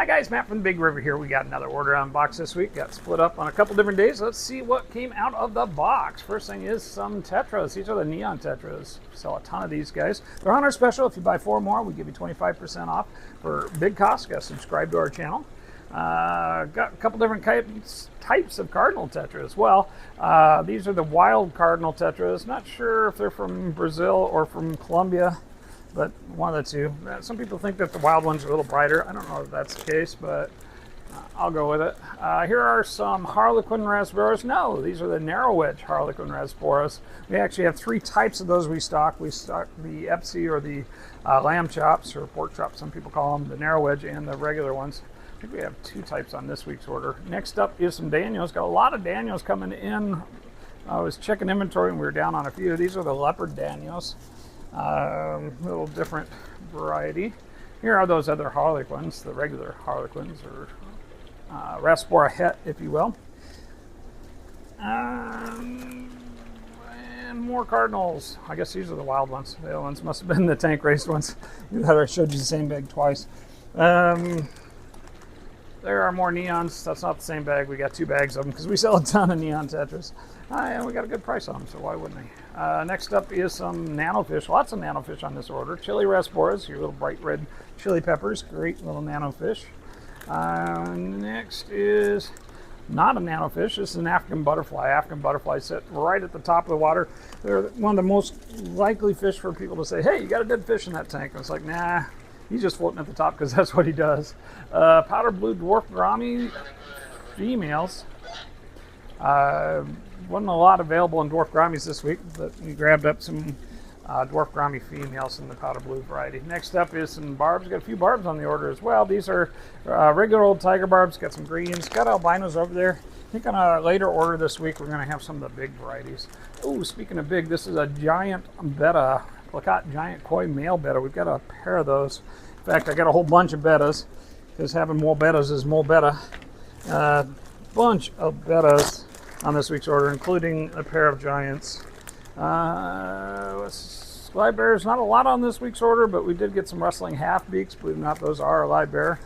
Hi guys, Matt from the Big River here. We got another order on box this week. Got split up on a couple different days. Let's see what came out of the box. First thing is some tetras. These are the neon tetras. Sell a ton of these guys. They're on our special. If you buy 4 more, we give you 25% off for big cost. Got to subscribe to our channel. Got a couple different types of cardinal tetra as well. These are the wild cardinal tetras. Not sure if they're from Brazil or from Colombia, but one of the two. Some people think that the wild ones are a little brighter. I don't know if that's the case, but I'll go with it. Here are some Harlequin rasboras. No, these are the narrow wedge Harlequin rasboras. We actually have 3 types of those we stock. We stock the Epsy, or the lamb chops, or pork chops, some people call them, the narrow wedge, and the regular ones. I think we have 2 types on this week's order. Next up is some Daniels. Got a lot of Daniels coming in. I was checking inventory and we were down on a few. These are the leopard Daniels. Little different variety. Here are those other Harlequins, the regular Harlequins, or Raspora het, if you will. And more cardinals. I guess these are the wild ones. The other ones must have been the tank raced ones. Either that or I showed you the same bag twice. There are more neons. That's not the same bag. We got 2 bags of them because we sell a ton of neon tetras. And we got a good price on them, so why wouldn't we? Next up is some nanofish. Lots of nanofish on this order. Chili rasboras, your little bright red chili peppers. Great little nanofish. Next is not a nanofish. This is an African butterfly. African butterflies sit right at the top of the water. They're one of the most likely fish for people to say, hey, you got a dead fish in that tank. And it's like, nah. He's just floating at the top because that's what he does. Powder blue dwarf gourami females. Wasn't a lot available in dwarf gouramis this week, but we grabbed up some dwarf gourami females in the powder blue variety. Next up is some barbs. Got a few barbs on the order as well. These are regular old tiger barbs. Got some greens. Got albinos over there. I think on a later order this week we're going to have some of the big varieties. Oh, speaking of big, this is a giant betta. Plakat giant koi male betta. We've got a pair of those. In fact, I got a whole bunch of bettas because having more bettas is more betta. Bunch of bettas on this week's order, including a pair of giants. Live bears, not a lot on this week's order, but we did get some rustling half beaks. Believe it or not, those are a live bear.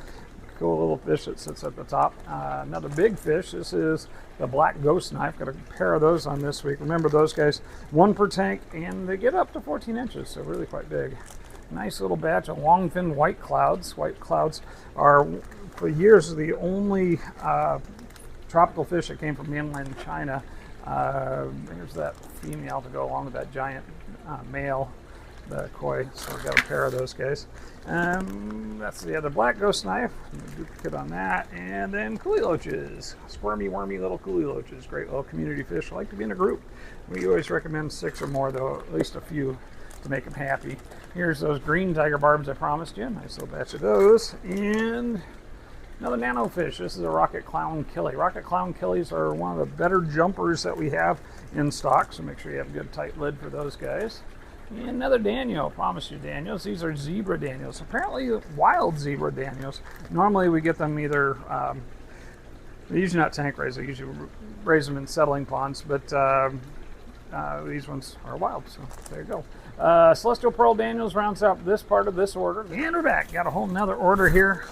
Cool little fish that sits at the top. Another big fish. This is the black ghost knife. Got a pair of those on this week. Remember those guys, 1 per tank, and they get up to 14 inches, so really quite big. Nice little batch of long fin white clouds. White clouds are, for years, the only tropical fish that came from mainland China. Here's that female to go along with that giant male, the koi. So we've got a pair of those guys. That's the other black ghost knife. Duplicate on that. And then coolie loaches. Squirmy, wormy little coolie loaches. Great little community fish. Like to be in a group. We always recommend 6 or more, though, at least a few, to make them happy. Here's those green tiger barbs I promised you. Nice little batch of those. And another nano fish. This is a rocket clown killie. Rocket clown killies are one of the better jumpers that we have in stock, so make sure you have a good tight lid for those guys. And another Daniel. Promise you, Daniels. These are zebra Daniels. Apparently wild zebra Daniels. Normally we get them either, they're usually not tank raised. They usually raise them in settling ponds, but these ones are wild, so there you go. Celestial Pearl Daniels rounds out this part of this order. And we're back. Got a whole nother order here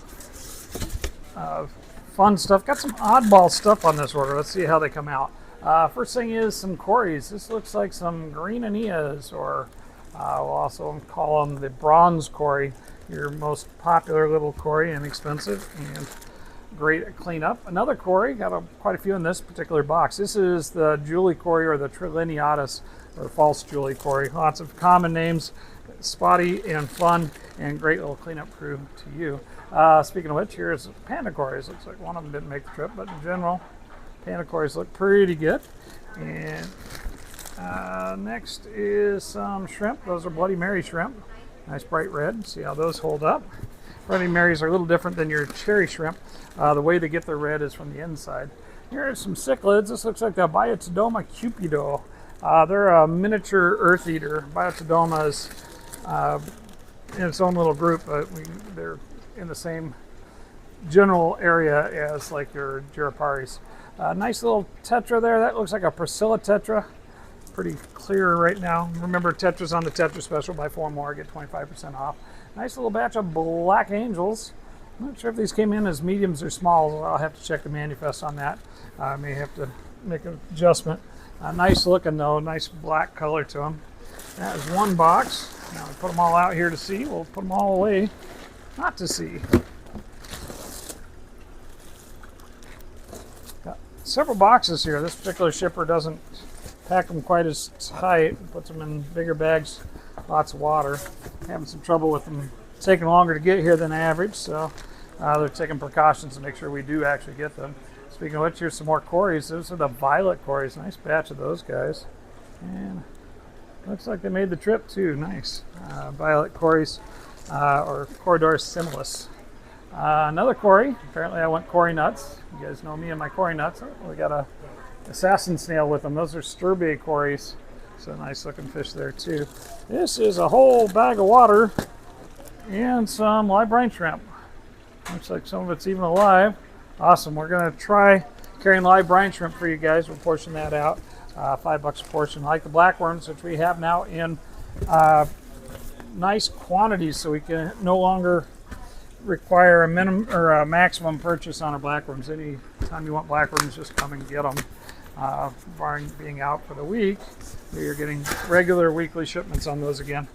of fun stuff. Got some oddball stuff on this order. Let's see how they come out. First thing is some cories. This looks like some green aeneas, or we'll also call them the bronze cory. Your most popular little cory, inexpensive and great at cleanup. Another cory, got quite a few in this particular box. This is the Julie cory, or the Trilineatus, or false Julie cory. Lots of common names, spotty and fun, and great little cleanup crew to you. Speaking of which, here's panda cories. Looks like one of them didn't make the trip, but in general, panda cories look pretty good. And next is some shrimp. Those are Bloody Mary shrimp. Nice bright red. See how those hold up. Bloody Marys are a little different than your cherry shrimp. The way they get their red is from the inside. Here are some cichlids. This looks like the Biotodoma cupido. They're a miniature earth eater. Biotodoma is in its own little group, but they're in the same general area as like your Giraparis. Nice little tetra there. That looks like a Priscilla tetra. Pretty clear right now. Remember, tetras on the tetra special. Buy 4 more, get 25% off. Nice little batch of black angels. I'm not sure if these came in as mediums or smalls. I'll have to check the manifest on that. I may have to make an adjustment. Nice looking though, nice black color to them. That is one box. Now we put them all out here to see. We'll put them all away not to see. Got several boxes here. This particular shipper doesn't pack them quite as tight. Puts them in bigger bags, lots of water. Having some trouble with them taking longer to get here than average, so they're taking precautions to make sure we do actually get them. Speaking of which, here's some more Corys. Those are the violet Corys. Nice batch of those guys. And looks like they made the trip too. Nice. Violet Corys, or Corridor similis. Another Cory. Apparently I went Cory nuts. You guys know me and my Cory nuts. Oh, we got a assassin snail with them. Those are Sturbe Corys. So nice looking fish there too. This is a whole bag of water and some live brine shrimp. Looks like some of it's even alive. Awesome. We're going to try carrying live brine shrimp for you guys. We'll portion that out. $5 a portion. Like the blackworms, which we have now in nice quantities, so we can no longer require a minimum or a maximum purchase on our blackworms. Anytime you want blackworms, just come and get them. Barring being out for the week, we are getting regular weekly shipments on those again,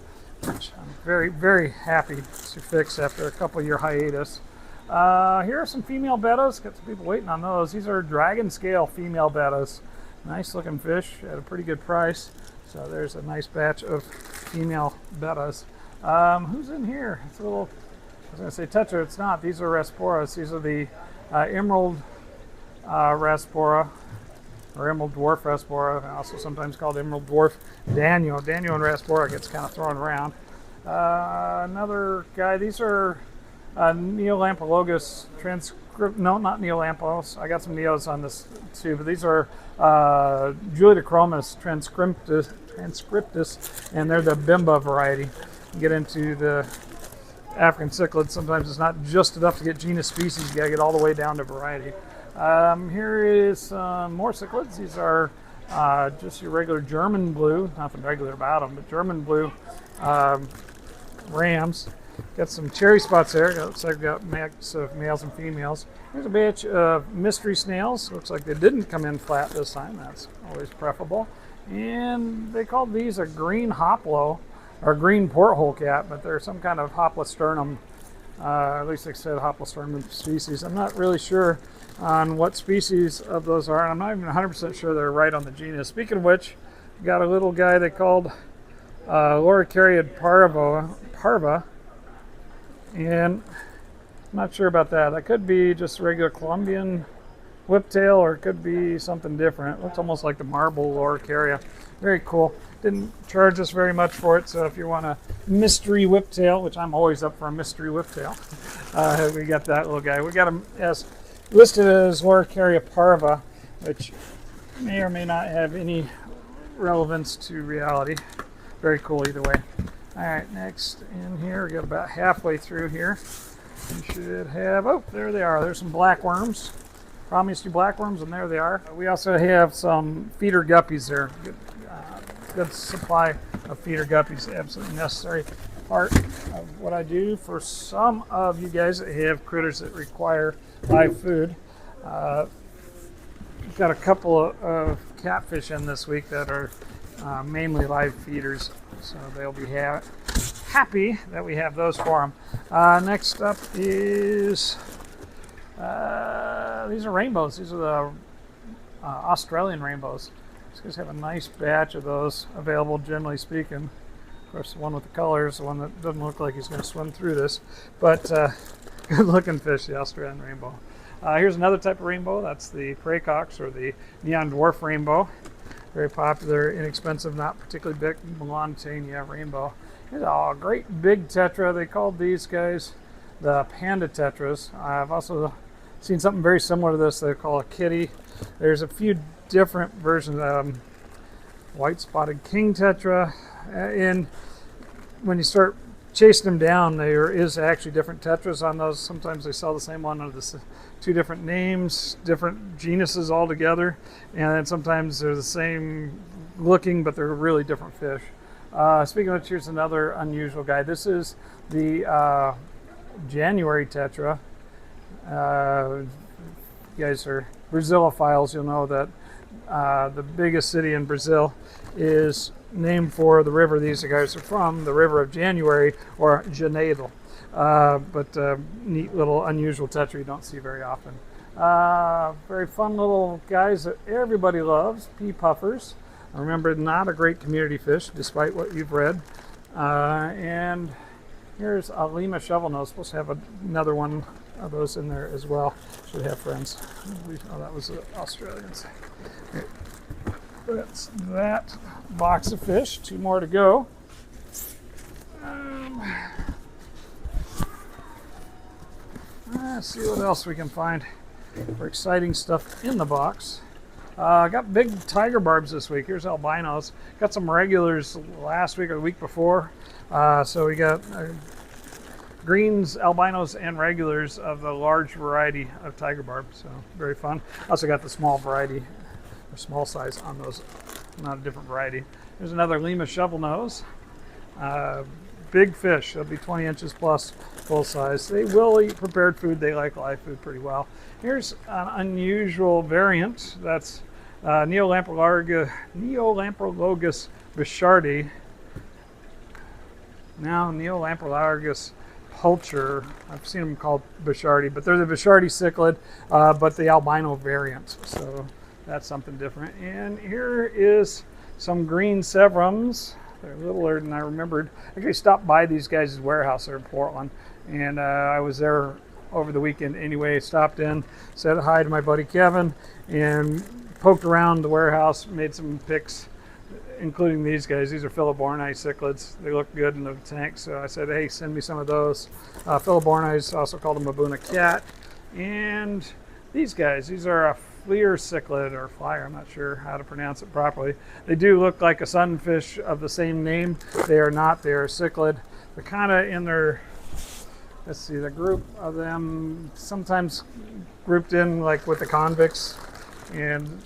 which I'm very, very happy to fix after a couple year hiatus. Here are some female bettas. Got some people waiting on those. These are dragon scale female bettas. Nice looking fish at a pretty good price. So there's a nice batch of female bettas. Who's in here? It's a little, I was going to say tetra. It's not. These are Rasporas. These are the emerald Raspora, or emerald dwarf Raspora, also sometimes called emerald dwarf Daniel. Daniel and Raspora gets kind of thrown around. Another guy. These are Neolampologus transcript. No, not Neolampos. I got some Neos on this too, but these are Julidochromis transcriptus, and they're the Bimba variety. You get into the African cichlids, sometimes it's not just enough to get genus species. You got to get all the way down to variety. Here is some more cichlids. These are just your regular German blue. Nothing regular about them, but German blue rams. Got some cherry spots there. Looks like we've got mix of males and females. Here's a batch of mystery snails. Looks like they didn't come in flat this time. That's always preferable. And they called these a green hoplo, or green porthole cat, but they're some kind of hoplosternum. At least they said hoplosternum species. I'm not really sure on what species of those are. I'm not even 100% sure they're right on the genus. Speaking of which, we got a little guy they called Loricariid parva, and I'm not sure about that. That could be just regular Colombian whiptail, or it could be something different. It looks almost like the marble Loricaria. Very cool. Didn't charge us very much for it, so if you want a mystery whiptail, which I'm always up for a mystery whiptail, we got that little guy. We got him as listed as Loricaria parva, which may or may not have any relevance to reality. Very cool either way. All right, next in here, we got about halfway through here. We should have, oh, there they are. There's some blackworms. Promised you blackworms, and there they are. We also have some feeder guppies there. Good supply of feeder guppies, absolutely necessary part of what I do for some of you guys that have critters that require live food. We've got a couple of catfish in this week that are mainly live feeders, so they'll be happy that we have those for them. Next up is these are rainbows. These are the Australian rainbows. These guys have a nice batch of those available, generally speaking. Of course, the one with the colors, the one that doesn't look like he's going to swim through this, but good looking fish, the Australian rainbow. Here's another type of rainbow. That's the praecox, or the neon dwarf rainbow. Very popular, inexpensive, not particularly big Montaigne rainbow. Here's a great big tetra. They called these guys the panda tetras. I've also seen something very similar to this they call a kitty. There's a few different versions. White spotted king tetra. And when you start chasing them down, there is actually different tetras on those. Sometimes they sell the same one under the two different names, different genuses altogether, and then sometimes they're the same looking, but they're really different fish. Speaking of which, here's another unusual guy. This is the January tetra. You guys are Brazilophiles, you'll know that the biggest city in Brazil is named for the river these guys are from, the river of January, or Janeiro. But neat little unusual tetra you don't see very often. Very fun little guys that everybody loves, pea puffers. Remember, not a great community fish, despite what you've read. And here's a Lima shovelnose. Supposed to have another one of those in there as well. Should have friends. Oh, that was the Australians. Okay. That's that box of fish. 2 more to go. Let's see what else we can find for exciting stuff in the box. I got big tiger barbs this week. Here's albinos. Got some regulars last week or the week before. So we got greens, albinos, and regulars of the large variety of tiger barb. So very fun. Also got the small variety, or small size on those, not a different variety. There's another Lima shovelnose. Big fish. They'll be 20 inches plus, full size. They will eat prepared food. They like live food pretty well. Here's an unusual variant. That's Neolamprologus bishardi. Now Neolamprologus pulcher. I've seen them called bishardi, but they're the bishardi cichlid, but the albino variant. So that's something different. And here is some green severums. They're littler than I remembered. I actually stopped by these guys' warehouse there in Portland, and I was there over the weekend anyway. Stopped in, said hi to my buddy Kevin, and poked around the warehouse, made some picks, including these guys. These are Philoborni cichlids. They look good in the tank, so I said, hey, send me some of those. Philoborni is also called a Mabuna cat. And these guys, these are a Fleer cichlid, or flyer, I'm not sure how to pronounce it properly. They do look like a sunfish of the same name. They are not, they are a cichlid. They're kind of in their, let's see, the group of them, sometimes grouped in like with the convicts. And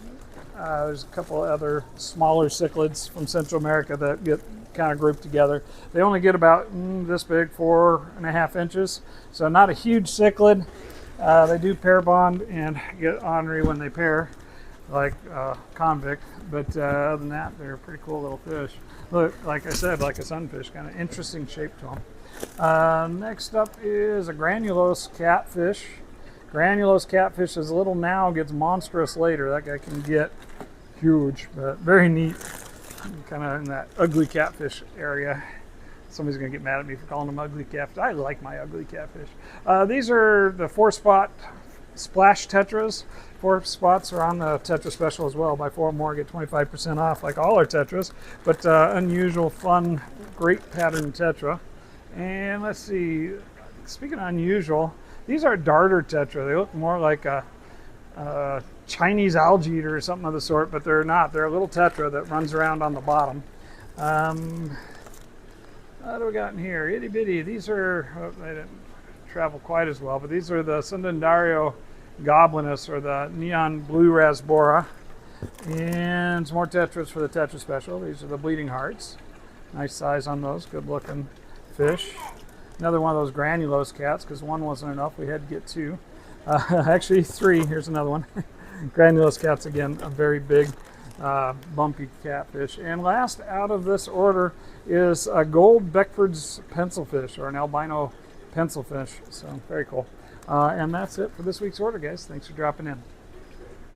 there's a couple of other smaller cichlids from Central America that get kind of grouped together. They only get about this big, 4.5 inches. So not a huge cichlid. They do pair bond and get ornery when they pair, like convict, but other than that, they're a pretty cool little fish. Look, like I said, like a sunfish, kind of interesting shape to them. Next up is a granulose catfish. Granulose catfish is little now, gets monstrous later. That guy can get huge, but very neat, kind of in that ugly catfish area. Somebody's going to get mad at me for calling them ugly catfish. I like my ugly catfish. These are the 4-spot splash tetras. 4 spots are on the tetra special as well. Buy 4 more, get 25% off, like all our tetras. But unusual, fun, great pattern tetra. And let's see, speaking of unusual, these are darter tetra. They look more like a Chinese algae eater or something of the sort, but they're not. They're a little tetra that runs around on the bottom. What do we got in here? Itty bitty. These are, they didn't travel quite as well, but these are the Sundandario goblinus, or the neon blue rasbora. And some more tetras for the tetra special. These are the bleeding hearts. Nice size on those. Good looking fish. Another one of those granulose cats, because one wasn't enough. We had to get 2. Actually 3. Here's another one. Granulose cats again, a very big bumpy catfish. And last out of this order is a gold Beckford's pencilfish, or an albino pencilfish. So very cool. And that's it for this week's order, guys. Thanks for dropping in.